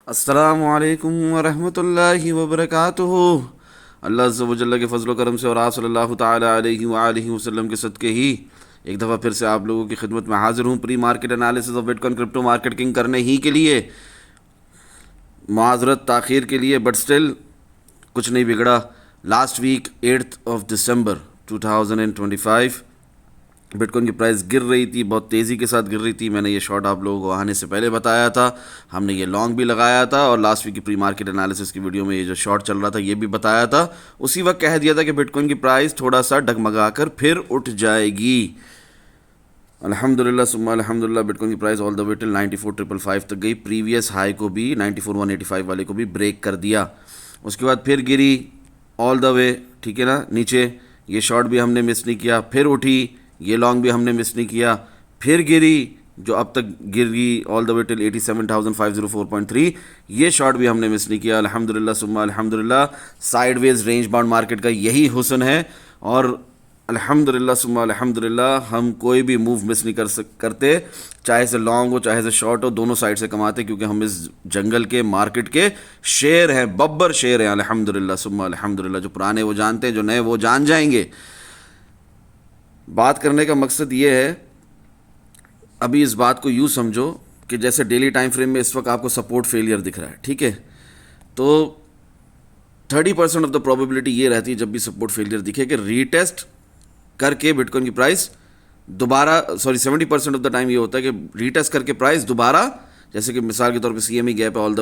अस्सलामुअलैकुम वरहमतुल्लाहि वबरकातुहू। अल्लाह अज़्ज़ व जल्ल के फ़ज़्ल व करम से और आप सल्लल्लाहु ताला अलैहि व आलिहि वसल्लम के सदक़े ही एक दफ़ा फिर से आप लोगों की खिदमत में हाज़िर हूँ pre market analysis of bitcoin crypto market king करने ही के लिए। माज़रत ताख़ीर के लिए, बट स्टिल कुछ नहीं बिगड़ा। लास्ट वीक 8 दिसंबर 2025 बिटकॉइन की प्राइस गिर रही थी, बहुत तेज़ी के साथ गिर रही थी। मैंने ये शॉर्ट आप लोगों को आने से पहले बताया था, हमने ये लॉन्ग भी लगाया था और लास्ट वीक की प्री मार्केट एनालिसिस की वीडियो में ये जो शॉर्ट चल रहा था ये भी बताया था। उसी वक्त कह दिया था कि बिटकॉइन की प्राइस थोड़ा सा डगमगा कर फिर उठ जाएगी। अल्हम्दुलिल्लाह सुम्मा अल्हम्दुलिल्लाह, बिटकॉइन की price all the way till 94,555 तक गई। प्रीवियस हाई को भी 94,185 वाले को भी ब्रेक कर दिया। उसके बाद फिर गिरी ऑल द वे, ठीक है ना, नीचे। ये शॉर्ट भी हमने मिस नहीं किया, फिर उठी। ये लॉन्ग भी हमने मिस नहीं किया, फिर गिरी, जो अब तक गिर गई ऑल द वे टिल 87,504.3। ये शॉर्ट भी हमने मिस नहीं किया। अल्हम्दुलिल्लाह सुम्मा अल्हम्दुलिल्लाह, साइडवेज रेंज बाउंड मार्केट का यही हुस्न है। और अल्हम्दुलिल्लाह सुम्मा अल्हम्दुलिल्लाह, हम कोई भी मूव मिस नहीं करते, चाहे से लॉन्ग हो चाहे से शॉर्ट हो, दोनों साइड से कमाते, क्योंकि हम इस जंगल के मार्केट के शेर हैं, बब्बर शेर हैं। अल्हम्दुलिल्लाह सुम्मा अल्हम्दुलिल्लाह, जो पुराने वो जानते हैं, जो नए वो जान जाएंगे। बात करने का मकसद ये है, अभी इस बात को यूँ समझो कि जैसे डेली टाइम फ्रेम में इस वक्त आपको सपोर्ट फेलियर दिख रहा है, ठीक है, तो 30% ऑफ द प्रोबेबिलिटी ये रहती है जब भी सपोर्ट फेलियर दिखे कि रीटेस्ट करके बिटकॉइन की प्राइस दोबारा, 70% ऑफ द टाइम ये होता है कि रीटेस्ट करके प्राइस दोबारा, जैसे कि मिसाल के तौर पे CME गैप है all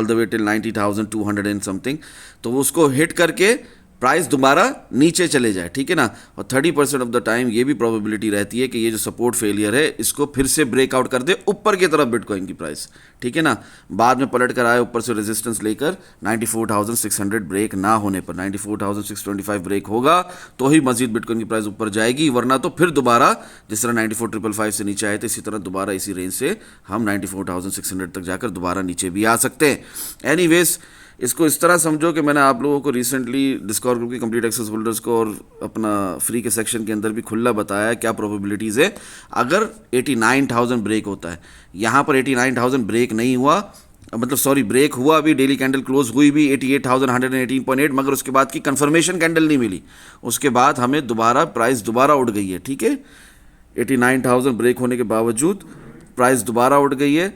the way till 90,200 and something, तो वो उसको हिट करके प्राइस दोबारा नीचे चले जाए, ठीक है ना। और 30% ऑफ द टाइम ये भी प्रोबेबिलिटी रहती है कि ये जो सपोर्ट फेलियर है इसको फिर से ब्रेकआउट कर दे ऊपर की तरफ बिटकॉइन की प्राइस, ठीक है ना। बाद में पलट कर आए ऊपर से रेजिस्टेंस लेकर 94,600 ब्रेक ना होने पर 94,625 ब्रेक होगा तो ही मजीद बिटकॉइन की प्राइस ऊपर जाएगी, वरना तो फिर दोबारा जिस तरह 94,555 से नीचे आए थे इसी तरह दोबारा इसी रेंज से हम 94,600 तक जाकर दोबारा नीचे भी आ सकते हैं। एनीवेज, इसको इस तरह समझो कि मैंने आप लोगों को रिसेंटली डिस्कॉर्ड ग्रुप की कंप्लीट एक्सेस होल्डर्स को और अपना फ्री के सेक्शन के अंदर भी खुला बताया क्या प्रोबेबिलिटीज़ है। अगर 89,000 ब्रेक होता है, यहाँ पर 89,000 ब्रेक नहीं हुआ, मतलब सॉरी ब्रेक हुआ भी, डेली कैंडल क्लोज हुई भी 88,118.8, मगर उसके बाद की कंफर्मेशन कैंडल नहीं मिली, उसके बाद हमें दोबारा प्राइस दोबारा उठ गई है, ठीक है। 89,000 ब्रेक होने के बावजूद प्राइस दोबारा उठ गई है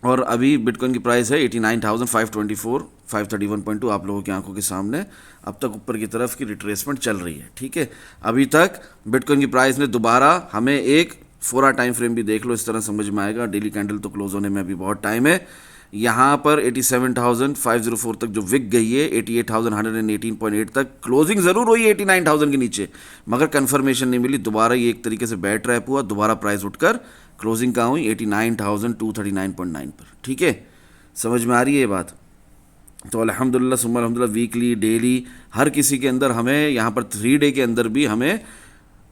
और अभी बिटकॉइन की प्राइस है 89,524, 531.2 आप लोगों की आंखों के सामने अब तक ऊपर की तरफ की रिट्रेसमेंट चल रही है, ठीक है। अभी तक बिटकॉइन की प्राइस ने दोबारा हमें एक 4 टाइम फ्रेम भी देख लो, इस तरह समझ में आएगा। डेली कैंडल तो क्लोज होने में अभी बहुत टाइम है। यहाँ पर 87,504 तक जो विक गई है, 88,118.8 तक क्लोजिंग ज़रूर हुई है 89,000 के नीचे, मगर कन्फर्मेशन नहीं मिली, दोबारा ये एक तरीके से बैट ट्रैप हुआ, दोबारा प्राइस उठकर क्लोजिंग कहाँ हुई 89,239.9 पर, ठीक है। समझ में आ रही है ये बात। तो अल्हम्दुलिल्लाह सुम्मा अल्हम्दुलिल्लाह, वीकली डेली हर किसी के अंदर हमें यहाँ पर 3 डे के अंदर भी हमें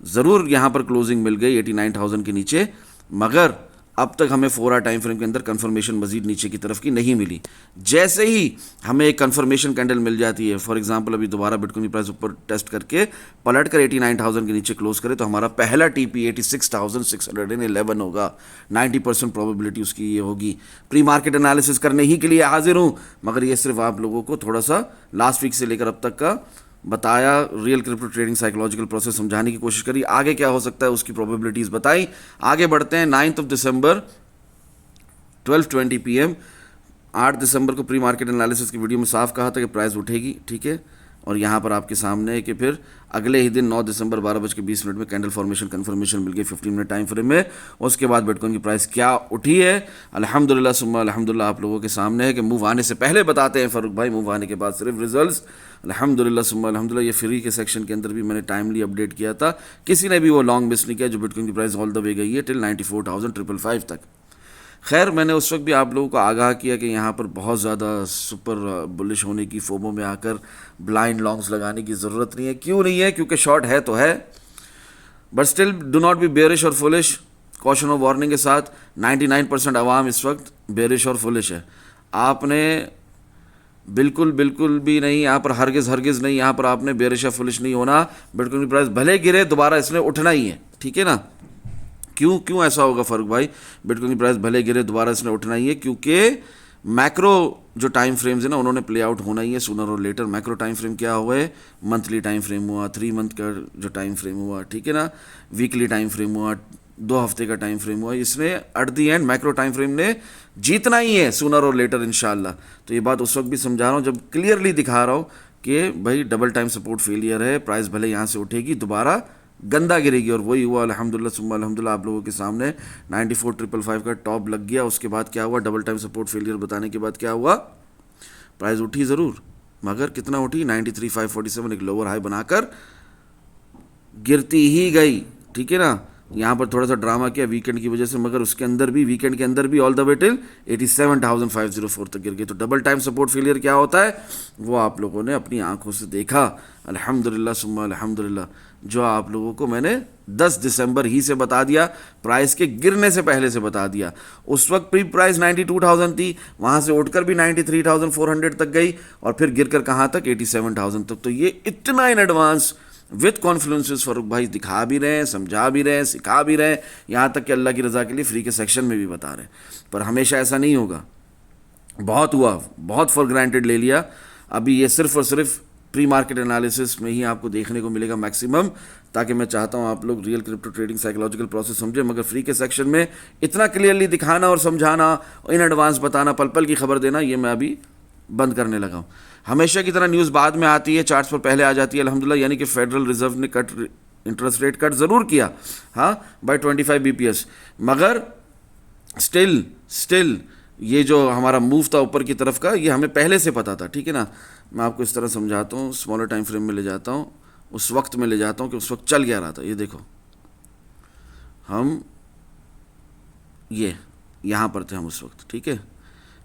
ज़रूर यहाँ पर क्लोजिंग मिल गई 89,000 के नीचे, मगर अब तक हमें 4 टाइम फ्रेम के अंदर कंफर्मेशन मजीद नीचे की तरफ की नहीं मिली। जैसे ही हमें एक कंफर्मेशन कैंडल मिल जाती है, फॉर एग्जांपल अभी दोबारा बिटकॉइन की प्राइस ऊपर टेस्ट करके पलट कर 89,000 के नीचे क्लोज करे, तो हमारा पहला TP 86,611 होगा। 90% प्रोबेबिलिटी उसकी ये होगी। प्री मार्केट एनालिसिस करने ही के लिए हाजिर हूँ, मगर ये सिर्फ आप लोगों को थोड़ा सा लास्ट वीक से लेकर अब तक का बताया, real crypto trading psychological process समझाने की कोशिश करी, आगे क्या हो सकता है उसकी प्रोबेबिलिटीज़ बताई। आगे बढ़ते हैं। 9 दिसंबर 12:20 PM, 8 दिसंबर को प्री मार्केट एनालिसिस की वीडियो में साफ कहा था कि प्राइस उठेगी, ठीक है। और यहाँ पर आपके सामने है कि फिर अगले ही दिन 9 दिसंबर 12:20 में कैंडल फॉर्मेशन कन्फर्मेशन मिल गई 15 मिनट टाइम फ्रेम में। उसके बाद बिटकॉइन की प्राइस क्या उठी है, अल्हम्दुलिल्लाह सुम्मा अल्हम्दुलिल्लाह आप लोगों के सामने है कि मूव आने से पहले बताते हैं फ़ारूक भाई, मूव आने के बाद सिर्फ रिजल्ट्स। अल्हम्दुलिल्लाह सुम्मा अल्हम्दुलिल्लाह, ये फ्री के सेक्शन के अंदर भी मैंने टाइमली अपडेट किया था, किसी ने भी वो लॉन्ग मिस नहीं किया, जो बिटकॉइन की प्राइस ऑल द वे गई है टिल 94,555 तक। खैर, मैंने उस वक्त भी आप लोगों को आगाह किया कि यहाँ पर बहुत ज़्यादा सुपर बुलिश होने की फोमो में आकर ब्लाइंड लॉन्ग्स लगाने की ज़रूरत नहीं है। क्यों नहीं है? क्योंकि शॉर्ट है तो है, but still do not be bearish और फुलिश। कॉशन ऑफ वार्निंग के साथ 99% अवाम इस वक्त बेरिश और फुलिश है। आपने बिल्कुल बिल्कुल भी नहीं, यहाँ पर हरगिज़ नहीं, यहाँ पर आपने बेरिश या फुलिश नहीं होना। बिटकॉइन की प्राइस भले गिरे, दोबारा इसने उठना ही है, ठीक है ना। क्यों ऐसा होगा फ़ारूक भाई? बिटकॉइन की प्राइस भले गिरे, दोबारा इसने उठना ही है, क्योंकि मैक्रो जो टाइम फ्रेम्स है ना उन्होंने प्ले आउट होना ही है सूनर और लेटर। मैक्रो टाइम फ्रेम क्या हुआ है, मंथली टाइम फ्रेम हुआ, 3 मंथ का जो टाइम फ्रेम हुआ, ठीक है ना, वीकली टाइम फ्रेम हुआ, 2 हफ्ते का टाइम फ्रेम हुआ, इसने at the and macro time frame ने जीतना ही है सूनर और लेटर इंशाल्लाह। तो ये बात उस वक्त भी समझा रहा हूँ जब क्लियरली दिखा रहा हूँ कि भाई डबल टाइम सपोर्ट फेलियर है, प्राइस भले यहाँ से उठेगी दोबारा गंदा गिरेगी, और वही हुआ अल्हम्दुलिल्लाह सुम्मा अल्हम्दुलिल्लाह। आप लोगों के सामने 94,555 का टॉप लग गया। उसके बाद क्या हुआ, डबल टाइम सपोर्ट फेलियर बताने के बाद क्या हुआ, प्राइस उठी ज़रूर मगर कितना उठी, 93,547 एक लोअर हाई बनाकर गिरती ही गई, ठीक है ना। यहाँ पर थोड़ा सा ड्रामा किया वीकेंड की वजह से, मगर उसके अंदर भी वीकेंड के अंदर भी ऑल द वे टिल 87,504 तक गिर गई। तो डबल टाइम सपोर्ट फेलियर क्या होता है वो आप लोगों ने अपनी आंखों से देखा अल्हम्दुलिल्लाह सुम्मा अल्हम्दुलिल्लाह, जो आप लोगों को मैंने 10 दिसंबर ही से बता दिया, प्राइस के गिरने से पहले से बता दिया। उस वक्त प्री प्राइस 92,000 थी, वहाँ से उठकर भी 93,400 तक गई और फिर गिरकर कहाँ तक, 87,000 तक। तो ये इतना इन एडवांस विथ कॉन्फ्लुएंसेस फारूक भाई दिखा भी रहे हैं, समझा भी रहे हैं, सिखा भी रहे हैं, यहाँ तक कि अल्लाह की रज़ा के लिए फ्री के सेक्शन में भी बता रहे हैं। पर हमेशा ऐसा नहीं होगा, बहुत हुआ, बहुत फॉर ग्रांटेड ले लिया। अभी ये सिर्फ और सिर्फ प्री मार्केट एनालिसिस में ही आपको देखने को मिलेगा मैक्सिमम, ताकि मैं चाहता हूँ आप लोग real crypto trading psychological process समझें। मगर फ्री के सेक्शन में इतना क्लियरली दिखाना और समझाना, इन एडवांस बताना, पल पल की खबर देना, ये मैं अभी बंद करने लगा हूँ। हमेशा की तरह न्यूज़ बाद में आती है, चार्ट्स पर पहले आ जाती है अल्हम्दुलिल्लाह। यानी कि फेडरल रिजर्व ने कट इंटरेस्ट रेट कट ज़रूर किया, हाँ, बाय 25 BPS, मगर स्टिल ये जो हमारा मूव था ऊपर की तरफ का, ये हमें पहले से पता था, ठीक है ना। मैं आपको इस तरह समझाता हूँ, स्मॉलर टाइम फ्रेम में ले जाता हूँ, उस वक्त में ले जाता हूँ कि उस वक्त चल क्या रहा था। ये देखो, हम ये यहाँ पर थे हम उस वक्त, ठीक है,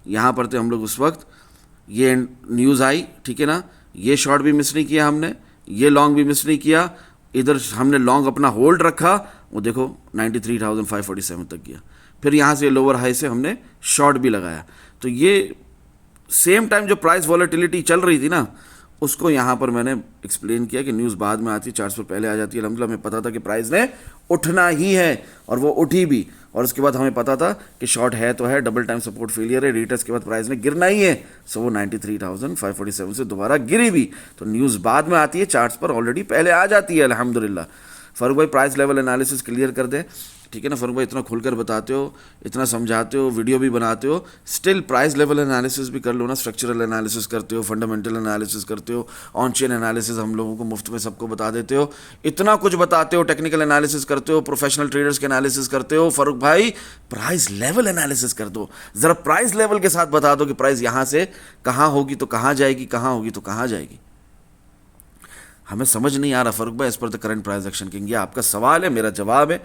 यहाँ पर थे हम लोग उस वक्त। ये न्यूज़ आई, ठीक है ना, ये शॉर्ट भी मिस नहीं किया हमने, ये लॉन्ग भी मिस नहीं किया, इधर हमने लॉन्ग अपना होल्ड रखा, वो देखो 93,547 तक गया। फिर यहाँ से लोअर हाई से हमने शॉर्ट भी लगाया। तो ये सेम टाइम जो प्राइस वॉलेटिलिटी चल रही थी ना, उसको यहाँ पर मैंने एक्सप्लेन किया कि न्यूज़ बाद में आती है, चार्ट्स पर पहले आ जाती है। अल्हम्दुलिल्लाह हमें पता था कि प्राइस ने उठना ही है और वो उठी भी, और उसके बाद हमें पता था कि शॉर्ट है तो है, डबल टाइम सपोर्ट फेलियर है, रिटेस्ट के बाद प्राइस ने गिरना ही है। सो वो 93,547 से दोबारा गिरी भी। तो न्यूज़ बाद में आती है, चार्ट्स पर ऑलरेडी पहले आ जाती है अल्हम्दुलिल्लाह। फारूक भाई प्राइस लेवल एनालिसिस क्लियर कर दें, ठीक है ना। फारूक भाई इतना खुलकर बताते हो, इतना समझाते हो, वीडियो भी बनाते हो, स्टिल प्राइस लेवल एनालिसिस भी कर लो ना। स्ट्रक्चरल एनालिसिस करते हो, फंडामेंटल एनालिसिस करते हो, ऑन चेन एनालिसिस हम लोगों को मुफ्त में सबको बता देते हो, इतना कुछ बताते हो, टेक्निकल एनालिसिस करते हो, प्रोफेशनल ट्रेडर्स के एनालिसिस करते हो। फारूक भाई प्राइस लेवल एनालिसिस कर दो, ज़रा प्राइस लेवल के साथ बता दो कि प्राइस यहाँ से कहाँ होगी तो कहाँ जाएगी, कहाँ होगी तो कहाँ जाएगी। हमें समझ नहीं आ रहा फारूक भाई as per the current price action king. ये आपका सवाल है, मेरा जवाब है,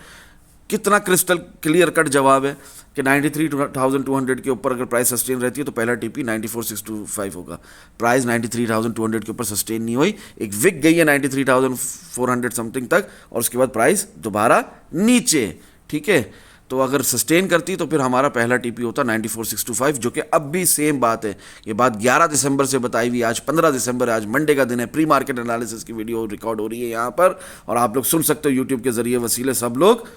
कितना क्रिस्टल क्लियर कट जवाब है कि 93,200 के ऊपर अगर प्राइस सस्टेन रहती है तो पहला टीपी 94,625 होगा। प्राइस 93,200 के ऊपर सस्टेन नहीं हुई, एक विक गई है 93,400 समथिंग तक, और उसके बाद प्राइस दोबारा नीचे, ठीक है। तो अगर सस्टेन करती तो फिर हमारा पहला टीपी होता 94,625, जो कि अब भी सेम बात है। ये बात 11 दिसंबर से बताई हुई, आज 15 दिसंबर है, आज मंडे का दिन है। प्री मार्केट एनालिसिस की वीडियो रिकॉर्ड हो रही है यहाँ पर, और आप लोग सुन सकते हो यूट्यूब के ज़रिए वसीले, सब लोग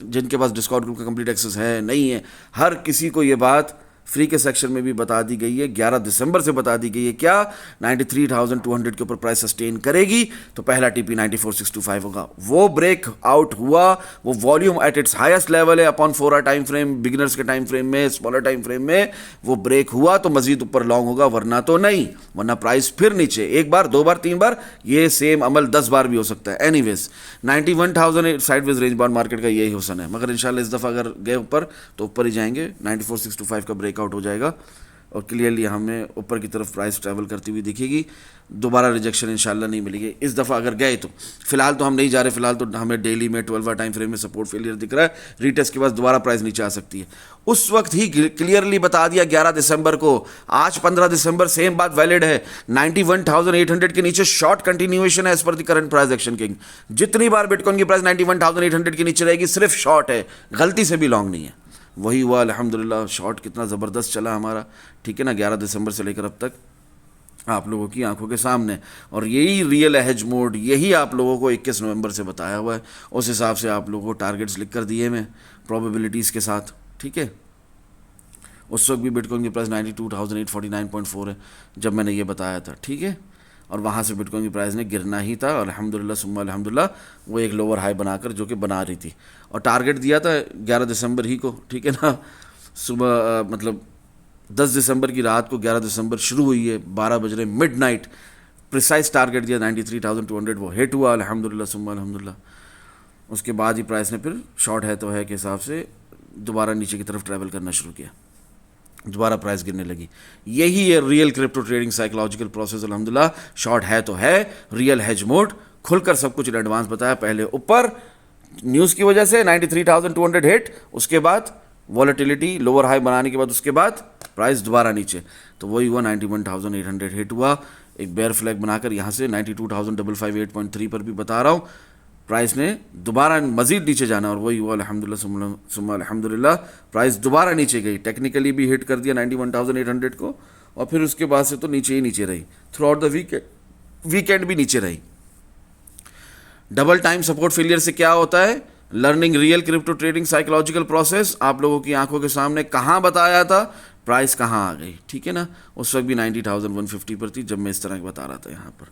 जिनके पास डिस्कॉर्ड ग्रुप का कंप्लीट एक्सेस है नहीं है, हर किसी को ये बात फ्री के सेक्शन में भी बता दी गई है, 11 दिसंबर से बता दी गई है। क्या 93,200 के ऊपर प्राइस सस्टेन करेगी तो पहला टीपी 94,625 होगा। वो ब्रेक आउट हुआ, वो volume at its highest level है upon 4 hour time frame, beginners के टाइम फ्रेम में, स्मॉलर टाइम फ्रेम में वो ब्रेक हुआ तो मजीद ऊपर लॉन्ग होगा, वरना तो नहीं, वरना प्राइस फिर नीचे। एक बार, दो बार, 3 बार, ये सेम अमल 10 बार भी हो सकता है। Anyways 91,000 sideways range bound market का यही हुसन है, मगर इंशाल्लाह इस दफ़ा अगर गए ऊपर तो ऊपर ही जाएंगे, 94,625 का ब्रेक आउट हो जाएगा और क्लियरली हमें ऊपर की तरफ प्राइस ट्रैवल करती हुई दिखेगी। दोबारा रिजेक्शन इंशाल्लाह नहीं मिलेगी इस दफ़ा अगर गए तो। फिलहाल तो हम नहीं जा रहे, फिलहाल तो हमें डेली में 12 टाइम फ्रेम में सपोर्ट फेलियर दिख रहा है, रीटेस्ट के बाद दोबारा प्राइस नीचे आ सकती है। उस वक्त ही क्लियरली बता दिया 11 दिसंबर को, आज 15 दिसंबर सेम बात वैलिड है। 91,800 के नीचे शॉर्ट कंटिन्यूएशन है as per the current price action king. जितनी बार बिटकॉइन की प्राइस 91,800 के नीचे रहेगी सिर्फ शॉर्ट है, गलती से भी लॉन्ग नहीं है। वही हुआ अल्हम्दुलिल्लाह, शॉर्ट कितना ज़बरदस्त चला हमारा, ठीक है ना, 11 दिसंबर से लेकर अब तक आप लोगों की आंखों के सामने। और यही रियल हेज मोड, यही आप लोगों को 21 नवंबर से बताया हुआ है। उस हिसाब से आप लोगों को टारगेट्स लिख कर दिए मैं प्रोबेबिलिटीज़ के साथ, ठीक है। उस वक्त भी बिटकॉइन की प्राइस 92,849.4 है जब मैंने ये बताया था, ठीक है। और वहाँ से बिटकॉइन की प्राइस ने गिरना ही था, और अल्हम्दुलिल्लाह सुम्मा अल्हम्दुलिल्लाह वो एक लोअर हाई बनाकर जो कि बना रही थी, और टारगेट दिया था 11 दिसंबर ही को, ठीक है ना। सुबह मतलब 10 दिसंबर की रात को 11 दिसंबर शुरू हुई है, 12 बज रहे मिडनाइट, प्रिसाइज टारगेट दिया 93,200, वो हिट हुआ अल्हम्दुलिल्लाह सुम्मा अल्हम्दुलिल्लाह। उसके बाद ही प्राइस ने फिर शॉर्ट है तो है के हिसाब से दोबारा नीचे की तरफ ट्रैवल करना शुरू किया, दोबारा प्राइस गिरने लगी। यही है real crypto trading psychological process अल्हम्दुलिल्लाह। शॉर्ट है तो है, रियल हेज मोड, खुलकर सब कुछ इन एडवांस बताया। पहले ऊपर न्यूज़ की वजह से 93,200 हिट, उसके बाद वॉलेटिलिटी लोअर हाई बनाने के बाद उसके बाद प्राइस दोबारा नीचे, तो वही हुआ 91,800 हिट हुआ, एक बेयर फ्लैग बनाकर यहाँ से 92,558.3 पर भी बता रहा हूँ प्राइस ने दोबारा मजीद नीचे जाना, और वही हुआ अल्हम्दुलिल्लाह सुम्मा अल्हम्दुलिल्लाह। प्राइस दोबारा नीचे गई, टेक्निकली भी हिट कर दिया 91,800 को, और फिर उसके बाद से तो नीचे ही नीचे रही थ्रू आउट द वीकेंड भी नीचे रही। डबल टाइम सपोर्ट फेलियर से क्या होता है, learning real crypto trading psychological process आप लोगों की आंखों के सामने कहाँ बताया था, प्राइस कहाँ आ गई, ठीक है ना। उस वक्त भी 90,150 पर थी जब मैं इस तरह बता रहा था। यहाँ पर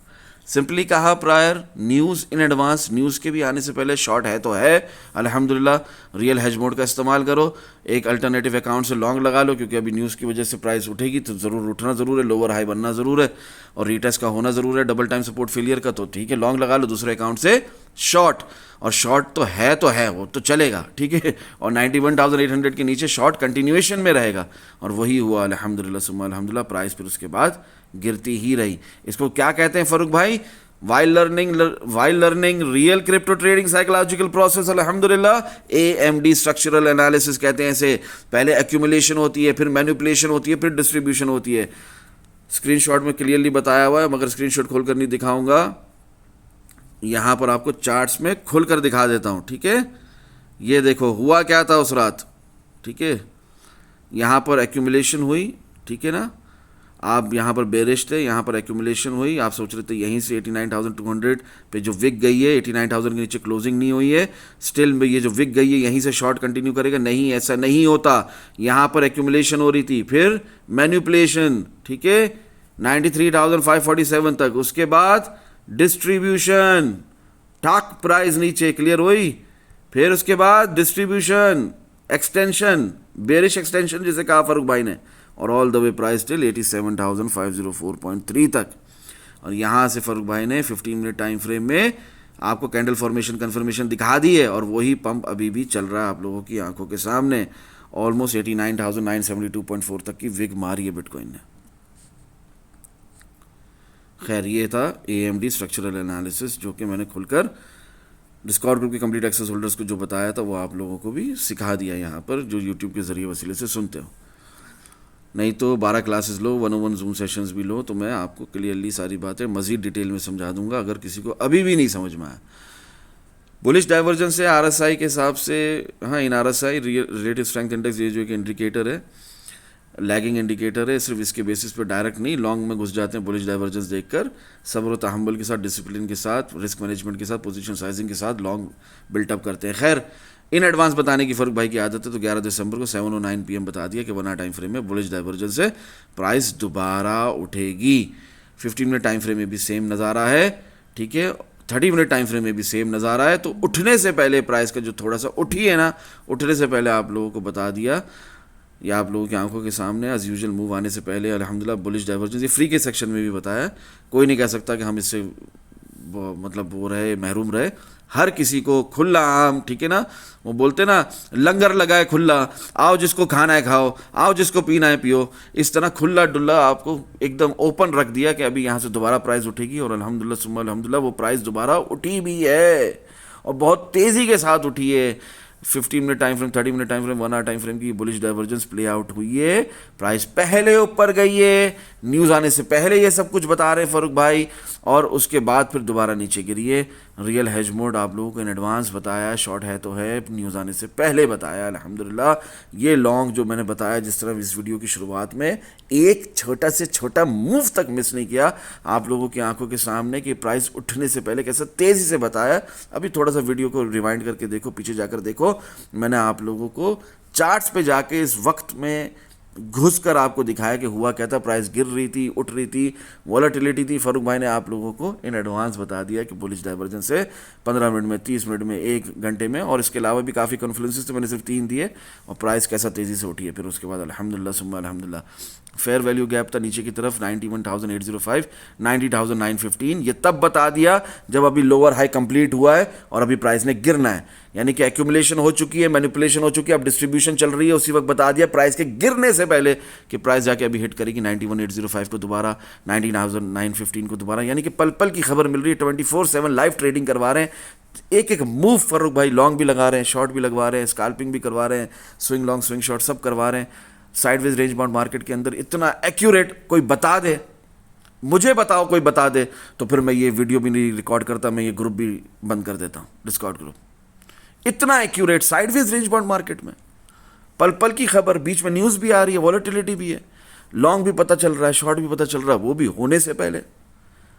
सिंपली कहा prior news in advance, news के भी आने से पहले शॉर्ट है तो है अल्हम्दुलिल्लाह। रियल हेज मोड का इस्तेमाल करो, एक अल्टरनेटिव अकाउंट से लॉन्ग लगा लो, क्योंकि अभी न्यूज़ की वजह से प्राइस उठेगी तो ज़रूर उठना ज़रूर है, लोअर हाई बनना ज़रूर है, और रीटेस्ट का होना ज़रूर है डबल टाइम सपोर्ट फेलियर का, तो ठीक है लॉन्ग लगा लो दूसरे अकाउंट से शॉर्ट, और शॉर्ट तो है वो तो चलेगा, ठीक है। और 91,800 के नीचे शॉर्ट कंटिन्यूएशन में रहेगा, और वही हुआ अल्हम्दुलिल्लाह सुम्मा अल्हम्दुलिल्लाह। प्राइस फिर उसके बाद गिरती ही रही। इसको क्या कहते हैं फरूक भाई, while learning real crypto trading psychological process अल्हम्दुलिल्लाह AMD स्ट्रक्चरल एनालिसिस कहते हैं इसे। पहले एक्यूमुलेशन होती है, फिर मैनिपुलेशन होती है, फिर डिस्ट्रीब्यूशन होती है। स्क्रीनशॉट में क्लियरली बताया हुआ है, मगर स्क्रीनशॉट खोलकर नहीं दिखाऊंगा, यहां पर आपको चार्ट्स में खोलकर दिखा देता हूं, ठीक है। ये देखो हुआ क्या था उस रात, ठीक है। यहां पर एक्यूमुलेशन हुई, ठीक है ना, आप यहाँ पर बेरिश थे, यहाँ पर एक्यूमुलेशन हुई, आप सोच रहे थे यहीं से 89,200 पे जो विक गई है, 89,000 के नीचे क्लोजिंग नहीं हुई है, स्टिल में ये जो विक गई है यहीं से शॉर्ट कंटिन्यू करेगा, नहीं ऐसा नहीं होता। यहाँ पर एक्यूमुलेशन हो रही थी, फिर मैनिपुलेशन, ठीक है 93,547 तक, उसके बाद डिस्ट्रीब्यूशन, ठाक प्राइस नीचे क्लियर हुई, फिर उसके बाद डिस्ट्रीब्यूशन, एक्सटेंशन, बेरिश एक्सटेंशन जिसे कहा फारूक भाई ने, और all the way price till 87,504.3 तक। और यहाँ से फारूक भाई ने 15 मिनट टाइम फ्रेम में आपको कैंडल फॉर्मेशन कन्फर्मेशन दिखा दी है, और वही पंप अभी भी चल रहा है आप लोगों की आंखों के सामने। ऑलमोस्ट 89,972.4 तक की विग मारी है बिटकॉइन ने। खैर ये था AMD स्ट्रक्चरल एनालिसिस, जो कि मैंने खुलकर डिस्कॉर्ड ग्रुप के कंप्लीट एक्सेस होल्डर्स को जो बताया था वो आप लोगों को भी सिखा दिया यहाँ पर, जो यूट्यूब के ज़रिए वसीले से सुनते हो। नहीं तो 12 क्लासेस लो, 101 जूम सेशंस भी लो, तो मैं आपको क्लियरली सारी बातें मज़ीद डिटेल में समझा दूंगा, अगर किसी को अभी भी नहीं समझ में आया। बुलिश डाइवर्जेंस है RSI के हिसाब से, हाँ इन RSI रिलेटिव स्ट्रेंथ इंडेक्स, ये जो एक इंडिकेटर है, लैगिंग इंडिकेटर है, सिर्फ इसके बेसिस पे डायरेक्ट नहीं लॉन्ग में घुस जाते हैं बुलिश डाइवर्जेंस देखकर, सब्र और तहम्मुल के साथ, डिसिप्लिन के साथ, रिस्क मैनेजमेंट के साथ, पोजीशन साइजिंग के साथ लॉन्ग बिल्टअप करते हैं। खैर इन एडवांस बताने की फर्क भाई की आदत है, तो 11 दिसंबर को 7:09 PM बता दिया कि 1 आवर टाइम फ्रेम में बुलिश डाइवर्जेंस से प्राइस दोबारा उठेगी। 15 मिनट टाइम फ्रेम में भी सेम नज़ारा है, ठीक है, 30 मिनट टाइम फ्रेम में भी सेम नज़ारा है। तो उठने से पहले प्राइस का जो थोड़ा सा उठी है ना, उठने से पहले आप लोगों को बता दिया, या आप लोगों की आंखों के सामने एज यूजुअल मूव आने से पहले अल्हम्दुलिल्लाह बुलिश डाइवर्जेंस, ये फ्री के सेक्शन में भी बताया। कोई नहीं कह सकता कि हम इससे मतलब वो रहे महरूम रहे, हर किसी को खुला आम, ठीक है ना, वो बोलते ना लंगर लगाए खुला, आओ जिसको खाना है खाओ, आओ जिसको पीना है पियो, इस तरह खुला डुल्ला आपको एकदम ओपन रख दिया कि अभी यहाँ से दोबारा प्राइस उठेगी। और अल्हम्दुलिल्लाह सुम्मा अल्हम्दुलिल्लाह वो प्राइस दोबारा उठी भी है, और बहुत तेज़ी के साथ उठी है। 15 minute time frame, 30 minute time frame, 1 hour time frame की बुलिश डाइवर्जेंस प्ले आउट हुई है, प्राइस पहले ऊपर गई है, न्यूज़ आने से पहले ये सब कुछ बता रहे हैं फारूक भाई, और उसके बाद फिर दोबारा नीचे गिरी है। रियल हेज मोड आप लोगों को इन एडवांस बताया, शॉर्ट है तो है, न्यूज़ आने से पहले बताया अल्हम्दुलिल्लाह। ये लॉन्ग जो मैंने बताया, जिस तरह इस वीडियो की शुरुआत में एक छोटा से छोटा मूव तक मिस नहीं किया आप लोगों की आंखों के सामने कि प्राइस उठने से पहले कैसे तेज़ी से बताया। अभी थोड़ा सा वीडियो को रिवाइंड करके देखो, पीछे जाकर देखो, मैंने आप लोगों को चार्ट्स पे जाके इस वक्त में घुस कर आपको दिखाया कि हुआ क्या था, प्राइस गिर रही थी, उठ रही थी, वॉलेटिलिटी थी। फारूक भाई ने आप लोगों को इन एडवांस बता दिया कि बुलिश डाइवर्जेंस है 15 मिनट में, 30 मिनट में, 1 घंटे में, और इसके अलावा भी काफ़ी कॉन्फ्लुएंसेस थे, मैंने सिर्फ 3 दिए, और प्राइस कैसा तेज़ी से उठी है। फिर उसके बाद अल्हम्दुलिल्लाह सुम्मा अल्हम्दुलिल्लाह फेयर वैल्यू गैप था नीचे की तरफ 91,805, 90,915। ये तब बता दिया जब अभी लोअर हाई कंप्लीट हुआ है और अभी प्राइस ने गिरना है, यानी कि एक्यूमुलेशन हो चुकी है, मैनिपुलेशन हो चुकी है, अब डिस्ट्रीब्यूशन चल रही है। उसी वक्त बता दिया प्राइस के गिरने से पहले कि प्राइस जाके अभी हिट करेगी 91,805 को दोबारा, 90,915 को दोबारा, यानी कि पल पल की खबर मिल रही है। 24/7 लाइव ट्रेडिंग करवा रहे हैं, एक एक मूव फारूक भाई लॉन्ग भी लगा रहे हैं, शॉर्ट भी लगवा रहे हैं, स्कैल्पिंग भी करवा रहे हैं, स्विंग लॉन्ग स्विंग शॉर्ट सब करवा रहे हैं। साइडवेज रेंज बाउंड मार्केट के अंदर इतना एक्यूरेट कोई बता दे, मुझे बताओ कोई बता दे, तो फिर मैं ये वीडियो भी नहीं रिकॉर्ड करता, मैं ये ग्रुप भी बंद कर देता हूँ, डिस्कॉर्ड ग्रुप। इतना accurate sideways range bound market में पल पल की खबर, बीच में न्यूज़ भी आ रही है, वॉलेटिलिटी भी है, लॉन्ग भी पता चल रहा है, शॉर्ट भी पता चल रहा है, वो भी होने से पहले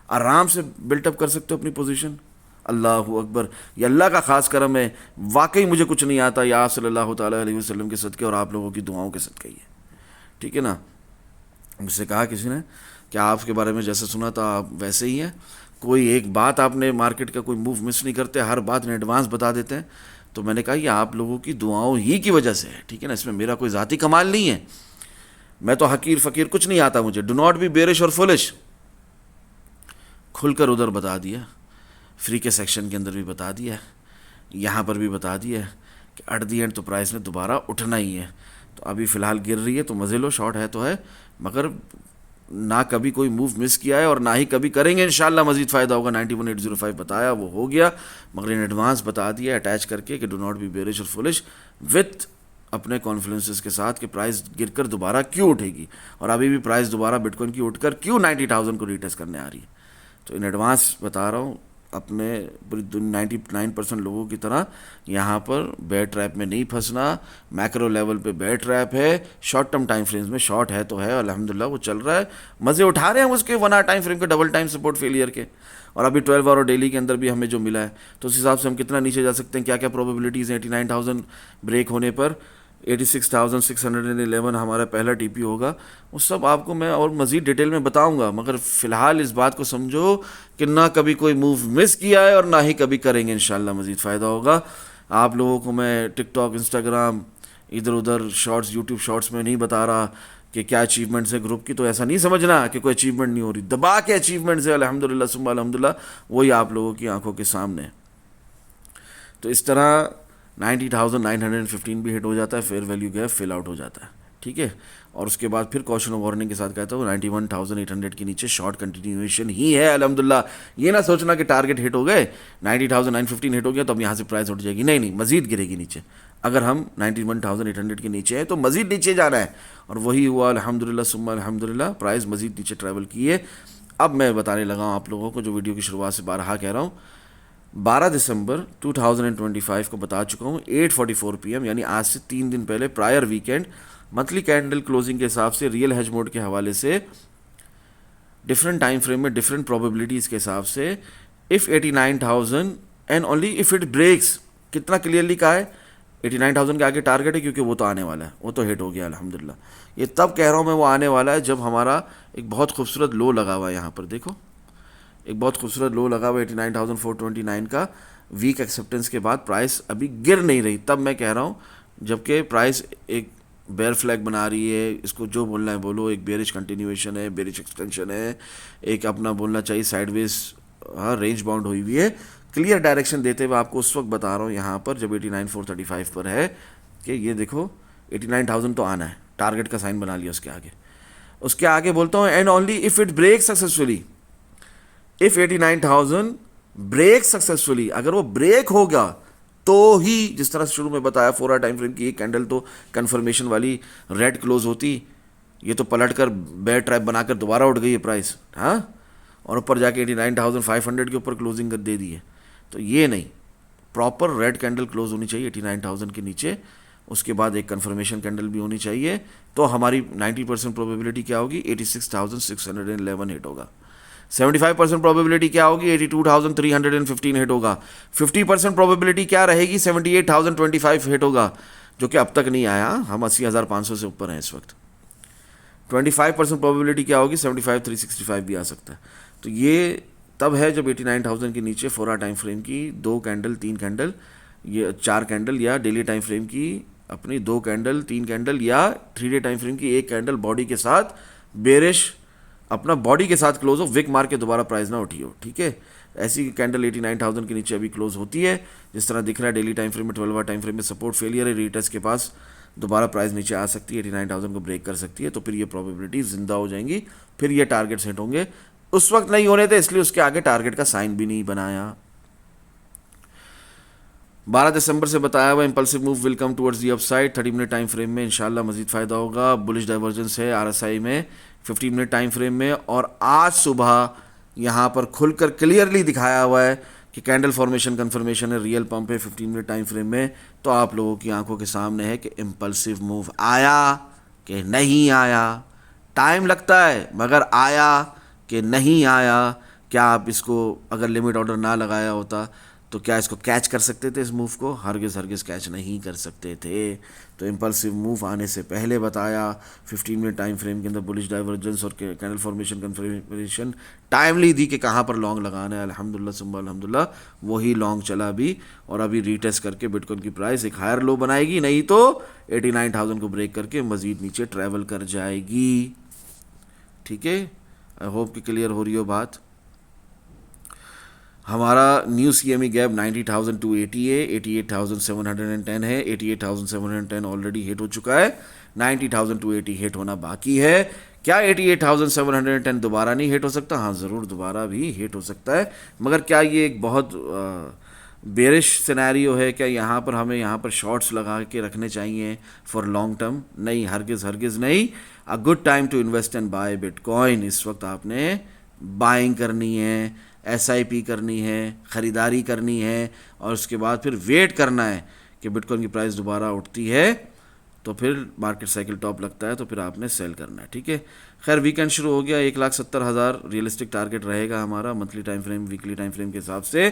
आराम से बिल्टअप कर सकते हो अपनी पोजीशन। अल्लाह अकबर, ये अल्लाह का खास करम है। वाकई मुझे कुछ नहीं आता, या आप सल्लल्लाहु ताला अलैहि वसल्लम के सदक़े और आप लोगों की दुआओं के सदक़े ही है, ठीक है ना। मुझसे कहा किसी ने कि आपके बारे में जैसे सुना था आप वैसे ही हैं, कोई एक बात आपने मार्केट का कोई मूव मिस नहीं करते, हर बात इन एडवांस बता देते हैं। तो मैंने कहा ये आप लोगों की दुआओं ही की वजह से है, ठीक है ना, इसमें मेरा कोई ज़ाती कमाल नहीं है, मैं तो हकीर फ़कीर कुछ नहीं आता मुझे। डू नॉट बी बेरिश और फुलिश, खुलकर उधर बता दिया, फ्री के सेक्शन के अंदर भी बता दिया, यहाँ पर भी बता दिया कि एट दी एंड तो प्राइस में दोबारा उठना ही है। तो अभी फ़िलहाल गिर रही है तो मज़े लो, शॉर्ट है तो है, मगर ना कभी कोई मूव मिस किया है और ना ही कभी करेंगे। इंशाल्लाह मज़ीद फ़ायदा होगा। 91,805 बताया, वो हो गया, मगर इन एडवांस बता दिया अटैच करके कि डू नॉट बी बेरिश और फुलिश, विथ अपने कॉन्फ्लुएंसेस के साथ कि प्राइस गिरकर दोबारा क्यों उठेगी, और अभी भी प्राइस दोबारा बिटकॉइन की उठकर क्यों 90,000 को रीटेस्ट करने आ रही है। तो इन एडवांस बता रहा हूँ, अपने पूरी 99% लोगों की तरह यहाँ पर बेयर ट्रैप में नहीं फंसना। मैक्रो लेवल पे बेयर ट्रैप है, शॉर्ट टर्म टाइम फ्रेम्स में शॉर्ट है तो है, अल्हम्दुलिल्लाह वो चल रहा है, मज़े उठा रहे हैं उसके 1 आवर टाइम फ्रेम के डबल टाइम सपोर्ट फेलियर के, और अभी 12 आवर डेली के अंदर भी हमें जो मिला है, तो उस हिसाब से हम कितना नीचे जा सकते हैं, क्या क्या प्रोबेबिलिटीज़ हैं 89,000 ब्रेक होने पर। 86,611 हमारा पहला टीपी होगा, वो सब आपको मैं और मज़ीद डिटेल में बताऊंगा, मगर फ़िलहाल इस बात को समझो कि ना कभी कोई मूव मिस किया है और ना ही कभी करेंगे। इंशाल्लाह मज़ीद फ़ायदा होगा। आप लोगों को मैं टिकटॉक, इंस्टाग्राम, इधर उधर शॉर्ट्स, यूट्यूब शॉर्ट्स में नहीं बता रहा कि क्या अचीवमेंट्स है ग्रुप की, तो ऐसा नहीं समझना कि कोई अचीवमेंट नहीं हो रही, दबा के अचीवमेंट्स है अल्हम्दुलिल्लाह सुम्मा अल्हम्दुलिल्लाह, वही आप लोगों की आंखों के सामने है। तो इस तरह 90,915 भी हिट हो जाता है, fair value gap fill out हो जाता है, ठीक है। और उसके बाद फिर कॉशन ऑफ वार्निंग के साथ कहता हूँ 91,800 के नीचे शॉर्ट कंटिन्यूएशन ही है अल्हम्दुलिल्लाह। ये ना सोचना कि टारगेट हिट हो गए, 90,915 हिट हो गया तो अब यहाँ से प्राइस उठ जाएगी, नहीं नहीं, मज़ीद गिरेगी नीचे। अगर हम 91,800 के नीचे हैं तो मज़ीद नीचे जाना है, और वही हुआ अल्हम्दुलिल्लाह सुम्मा अल्हम्दुलिल्लाह, प्राइस मज़ीद नीचे ट्रैवल किए। अब मैं बताने लगा हूँ आप लोगों को जो वीडियो की शुरुआत से बारहा कह रहा हूँ, 12 दिसंबर 2025 को बता चुका हूँ 8:44 PM, यानी आज से 3 दिन पहले, prior weekend, monthly candle closing के हिसाब से, रियल हेज मोड के हवाले से, डिफरेंट टाइम फ्रेम में डिफरेंट प्रोबेबिलिटीज़ के हिसाब से, if 89,000 and only if it breaks, कितना क्लियरली कहा है 89,000 के आगे टारगेट है, क्योंकि वो तो आने वाला है, वो तो हिट हो गया अल्हम्दुलिल्लाह। ये तब कह रहा हूँ मैं वो आने वाला है जब हमारा एक बहुत खूबसूरत लो लगा हुआ है, यहाँ पर देखो एक बहुत खूबसूरत लो लगा हुआ 89,429 का, वीक एक्सेप्टेंस के बाद प्राइस अभी गिर नहीं रही, तब मैं कह रहा हूँ, जबकि प्राइस एक बेयर फ्लैग बना रही है, इसको जो बोलना है बोलो, एक बेरिश कंटिन्यूएशन है, बेरिश एक्सटेंशन है, एक अपना बोलना चाहिए साइडवेज, हाँ, रेंज बाउंड हुई हुई है, क्लियर डायरेक्शन देते हुए आपको उस वक्त बता रहा हूँ यहाँ पर जब 89,435 पर है कि ये देखो 89,000 तो आना है, टारगेट का साइन बना लिया उसके आगे बोलता हूँ and only if it break successfully, if 89,000 break successfully, अगर वो ब्रेक होगा तो ही, जिस तरह से शुरू में बताया 4 आवर टाइम फ्रेम की एक कैंडल तो कंफर्मेशन वाली रेड क्लोज होती, ये तो पलट कर बेयर ट्रैप बनाकर दोबारा उठ गई है प्राइस, हाँ, और ऊपर जाके 89,500 के ऊपर क्लोजिंग कर दे दी है। तो ये नहीं, प्रॉपर रेड कैंडल क्लोज होनी चाहिए 89,000 के नीचे, उसके बाद एक कंफर्मेशन कैंडल भी होनी चाहिए, तो हमारी 90% प्रोबेबिलिटी क्या होगी, 86,611 हिट होगा। 75% प्रोबेबिलिटी क्या होगी, 82,315 हिट होगा। 50% प्रोबेबिलिटी क्या रहेगी, 78,025 हिट होगा, जो कि अब तक नहीं आया, हम 80,500 से ऊपर हैं इस वक्त, 25% प्रोबेबिलिटी क्या होगी, 75 365 भी आ सकता है। तो ये तब है जब 89,000 के नीचे 4 आवर टाइम फ्रेम की 2 कैंडल 3 कैंडल, ये 4 कैंडल, या डेली टाइम फ्रेम की अपनी 2 कैंडल 3 कैंडल, या 3 डे टाइम फ्रेम की 1 कैंडल बॉडी के साथ बेरिश अपना बॉडी के साथ क्लोज हो, विक मार के दोबारा प्राइस ना उठी हो, ठीक है। ऐसी कैंडल 89,000 के नीचे अभी क्लोज होती है, जिस तरह दिख रहा है डेली टाइम फ्रेम में, 12 आवर टाइम फ्रेम में सपोर्ट फेलियर है, रीटेस्ट के पास दोबारा प्राइस नीचे आ सकती है, 89,000 को ब्रेक कर सकती है, तो फिर ये प्रोबेबिलिटी जिंदा हो जाएंगी, फिर ये टारगेट सेट होंगे। उस वक्त नहीं होने थे इसलिए उसके आगे टारगेट का साइन भी नहीं बनाया। 12 दिसंबर से बताया हुआ impulsive move will come towards the upside, 30 minute time frame में इंशाल्लाह मजीद फ़ायदा होगा। बुलिश डाइवर्जेंस है आरएसआई में 15 मिनट टाइम फ्रेम में, और आज सुबह यहाँ पर खुलकर क्लियरली दिखाया हुआ है कि कैंडल फॉर्मेशन कंफर्मेशन है, रियल पंप है 15 मिनट टाइम फ्रेम में। तो आप लोगों की आंखों के सामने है कि इंपल्सिव मूव आया कि नहीं आया, टाइम लगता है मगर आया कि नहीं आया। क्या आप इसको अगर लिमिट ऑर्डर ना लगाया होता तो क्या इसको कैच कर सकते थे? इस मूव को हरगिज़ हरगिज़ कैच नहीं कर सकते थे। तो इम्पल्सिव मूव आने से पहले बताया 15 मिनट टाइम फ्रेम के अंदर बुलिश डाइवर्जेंस और कैंडल फॉर्मेशन कंफर्मेशन टाइमली दी कि कहाँ पर लॉन्ग लगाना है। अल्हम्दुलिल्लाह सुम्मा अल्हम्दुलिल्लाह वही लॉन्ग चला भी, और अभी रीटेस्ट करके बिटकॉइन की प्राइस एक हायर लो बनाएगी, नहीं तो 89,000 को ब्रेक करके मज़ीद नीचे ट्रैवल कर जाएगी। ठीक है, आई होप कि क्लियर हो रही हो बात। हमारा न्यू CME गैप 90,000 टू 80 है, 88,710 है, 88,710 ऑलरेडी हिट हो चुका है, 90,000 टू 80 हिट होना बाकी है। क्या 88,710 दोबारा नहीं हिट हो सकता? हाँ ज़रूर दोबारा भी हिट हो सकता है, मगर क्या ये एक बहुत बेरिश सिनेरियो है? क्या यहाँ पर हमें यहाँ पर शॉर्ट्स लगा के रखने चाहिए फॉर लॉन्ग टर्म? नहीं, हरगिज़ हरगिज़ नहीं। A good time to invest and buy bitcoin, इस वक्त आपने बाइंग करनी है, SIP करनी है, ख़रीदारी करनी है, और उसके बाद फिर वेट करना है कि बिटकॉइन की प्राइस दोबारा उठती है तो फिर मार्केट साइकिल टॉप लगता है तो फिर आपने सेल करना है। ठीक है, खैर वीकेंड शुरू हो गया, 1,70,000 रियलिस्टिक टारगेट रहेगा हमारा monthly time frame weekly time frame के हिसाब से।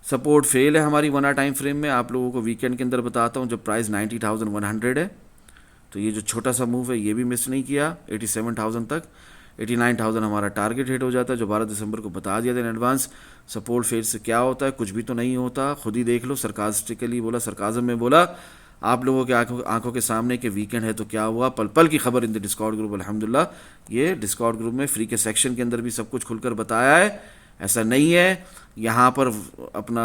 सपोर्ट फेल है हमारी 1 आवर टाइम फ्रेम में। आप लोगों को वीकेंड के अंदर बताता हूँ, जब प्राइस 90,100 है तो ये जो छोटा सा मूव है ये भी मिस नहीं किया 87,000 तक। 89,000 हमारा टारगेट हिट हो जाता है, जो 12 दिसंबर को बता दिया था इन एडवांस। सपोर्ट फेल से क्या होता है? कुछ भी तो नहीं होता, खुद ही देख लो। सरकास्टिकली बोला, सरकाजम में बोला आप लोगों के आंखों के सामने कि वीकेंड है तो क्या हुआ। पल पल की खबर इन द डिस्कॉर्ड ग्रुप। अल्हम्दुलिल्लाह ये डिस्कॉर्ड ग्रुप में फ्री के सेक्शन के अंदर भी सब कुछ खुलकर बताया है। ऐसा नहीं है यहाँ पर अपना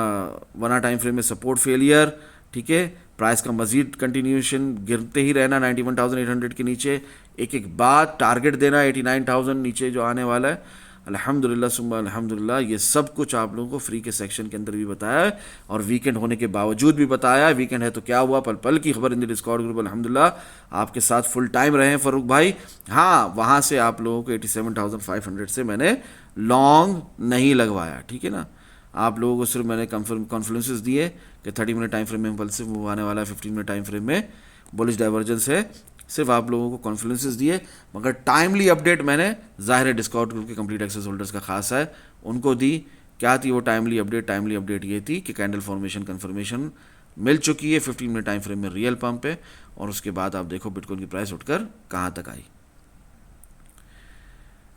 1 आवर टाइम फ्रेम में सपोर्ट फेलियर, ठीक है, प्राइस का मजीद कंटिन्यूशन गिरते ही रहना 91,800 के नीचे, एक एक बात टारगेट देना 89,000 नीचे जो आने वाला है। अल्हम्दुलिल्लाह सुम्मा अल्हम्दुलिल्लाह ये सब कुछ आप लोगों को फ्री के सेक्शन के अंदर भी बताया है, और वीकेंड होने के बावजूद भी बताया है। वीकेंड है तो क्या हुआ, पल पल की खबर इन द डिस्कॉर्ड ग्रुप। अल्हम्दुलिल्लाह आपके साथ फुल टाइम रहे हैं फ़ारूक भाई। हाँ, वहाँ से आप लोगों को 87,500 से मैंने लॉन्ग नहीं लगवाया, ठीक है ना। आप लोगों को सिर्फ मैंने कॉन्फ्लुएंसेस दिए कि 30 मिनट टाइम फ्रेम में इम्पल्सिव मूव आने वाला है, 15 मिनट टाइम फ्रेम में बुलिश डाइवर्जेंस है, सिर्फ आप लोगों को कॉन्फ्लुएंसेस दिए, मगर टाइमली अपडेट मैंने ज़ाहिर है डिस्कॉर्ड ग्रुप के कंप्लीट एक्सेस होल्डर्स का खास है उनको दी। क्या थी वो टाइमली अपडेट? टाइमली अपडेट ये थी कि कैंडल फॉर्मेशन कंफर्मेशन मिल चुकी है, 15 मिनट टाइम फ्रेम में रियल पंप है, और उसके बाद आप देखो बिटकॉइन की प्राइस उठकर कहाँ तक आई।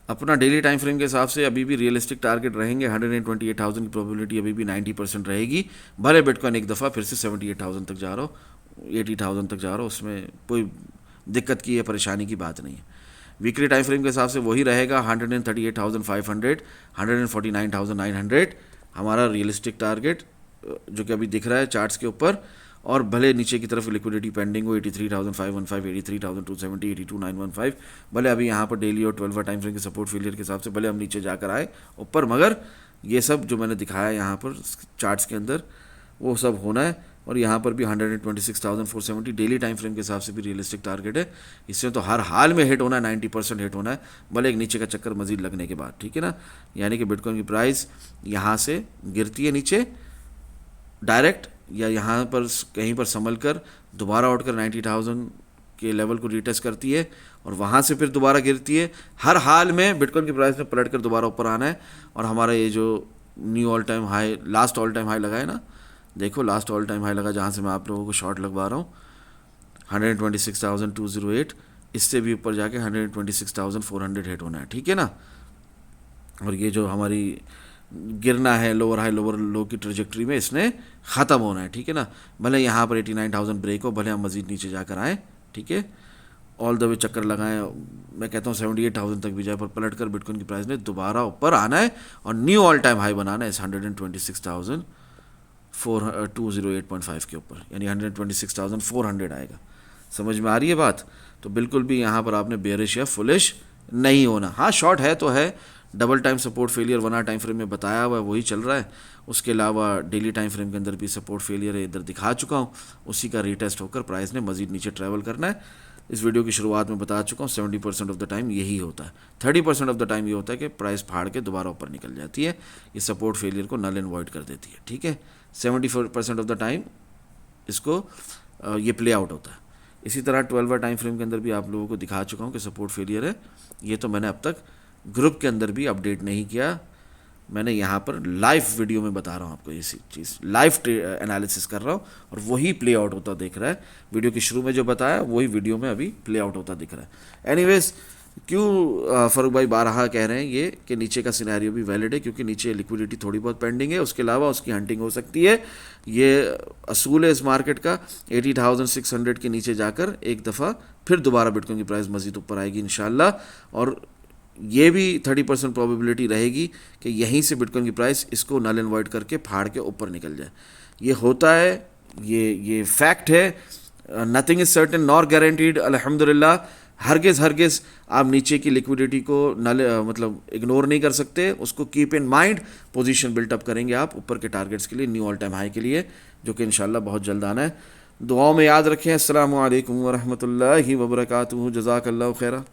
अपना डेली टाइम फ्रेम के हिसाब से अभी भी रियलिस्टिक टारगेट रहेंगे 128,000 की प्रोबेबिलिटी अभी भी 90% रहेगी। भले बिटकॉइन एक दफ़ा फिर से 78,000 तक जा रहा हो, 80,000 तक जा रहा हो, उसमें कोई दिक्कत की या परेशानी की बात नहीं है। वीकली टाइम फ्रेम के हिसाब से वही रहेगा 138,500, 149,900 हमारा रियलिस्टिक टारगेट जो कि अभी दिख रहा है चार्ट्स के ऊपर। और भले नीचे की तरफ लिक्विडिटी पेंडिंग हो 83,515, 83,270, 82,915, भले अभी यहाँ पर डेली और 12 टाइम फ्रेम के सपोर्ट फेलियर के हिसाब से भले हम नीचे जाकर आए ऊपर, मगर ये सब जो मैंने दिखाया यहाँ पर चार्ट्स के अंदर वो सब होना है। और यहाँ पर भी 126,470 डेली टाइम फ्रेम के हिसाब से भी रियलिस्टिक टारगेट है। इससे तो हर हाल में हिट होना है, 90% हिट होना है, भले एक नीचे का चक्कर मजीद लगने के बाद, ठीक है ना। यानी कि बिटकॉइन की प्राइस यहाँ से गिरती है नीचे डायरेक्ट, या यहाँ पर कहीं पर संभल कर दोबारा उठकर 90,000 के लेवल को रीटेस्ट करती है, और वहाँ से फिर दोबारा गिरती है। हर हाल में बिटकॉइन की प्राइस में पलट कर दोबारा ऊपर आना है। और हमारा ये जो knew all time high, last all time high लगा है ना, देखो लास्ट ऑल टाइम हाई लगा जहाँ से मैं आप लोगों को शॉर्ट लगवा रहा हूँ 126,208, इससे भी ऊपर जाके 126,400 हिट होना है, ठीक है ना। और ये जो हमारी गिरना है लोअर हाई लोअर लो की ट्रेजेक्ट्री में, इसने ख़त्म होना है, ठीक है ना। भले यहाँ पर 89,000 ब्रेक हो, भले हम मज़ीद नीचे जाकर आएँ, ठीक है, ऑल द वे चक्कर लगाएं, मैं कहता हूँ 78,000 तक भी जाए, पर पलट कर बिटकॉइन की प्राइस ने दोबारा ऊपर आना है और न्यू ऑल टाइम हाई बनाना है इस 126,208.5 के ऊपर, यानी 126,400 आएगा। समझ में आ रही है बात। तो बिल्कुल भी यहाँ पर आपने बेयरिश या फुलिश नहीं होना। हाँ, शॉर्ट है तो है, double time support failure 1 hour time frame में बताया हुआ है, वही चल रहा है। उसके अलावा डेली टाइम फ्रेम के अंदर भी सपोर्ट फेलियर है, इधर दिखा चुका हूँ, उसी का रीटेस्ट होकर प्राइस ने मज़ीद नीचे ट्रैवल करना है। इस वीडियो की शुरुआत में बता चुका हूँ 70% ऑफ द टाइम यही होता है, 30% ऑफ द टाइम ये होता है कि प्राइस फाड़ के दोबारा ऊपर निकल जाती है, ये सपोर्ट फेलियर को नल एंड वॉइड कर देती है, ठीक है। 70% ऑफ द टाइम इसको ये प्ले आउट होता है। इसी तरह 12 आवर टाइम फ्रेम के अंदर भी आप लोगों को दिखा चुका हूँ कि सपोर्ट फेलियर है। ये तो मैंने अब तक ग्रुप के अंदर भी अपडेट नहीं किया, मैंने यहाँ पर लाइव वीडियो में बता रहा हूँ आपको, ये चीज़ लाइव एनालिसिस कर रहा हूँ और वही प्ले आउट होता दिख रहा है। वीडियो की शुरू में जो बताया वही वीडियो में अभी प्ले आउट होता दिख रहा है। एनीवेज, क्यों फारूक भाई बारहा कह रहे हैं ये कि नीचे का सिनेरियो भी वैलिड है, क्योंकि नीचे लिक्विडिटी थोड़ी बहुत पेंडिंग है, उसके अलावा उसकी हंटिंग हो सकती है। ये असूल है इस मार्केट का, 80,600 के नीचे जाकर एक दफ़ा फिर दोबारा बिटकॉइन की प्राइस मज़ीद ऊपर आएगी इंशाल्लाह। और ये भी 30% प्रोबेबिलिटी रहेगी कि यहीं से बिटकॉइन की प्राइस इसको नल एंड वॉइड करके फाड़ के ऊपर निकल जाए। ये होता है, ये फैक्ट है, nothing is certain nor guaranteed. अल्हम्दुलिल्लाह, हरगिज़ आप नीचे की लिक्विडिटी को मतलब इग्नोर नहीं कर सकते, उसको keep in mind, position built up करेंगे आप ऊपर के टारगेट्स के लिए, न्यू ऑल टाइम हाई के लिए, जो कि इंशाल्लाह बहुत जल्द आना है। दुआओं में याद रखें। अस्सलामु अलैकुम व रहमतुल्लाहि व बरकातुहू। जज़ाकल्लाहु खैरा।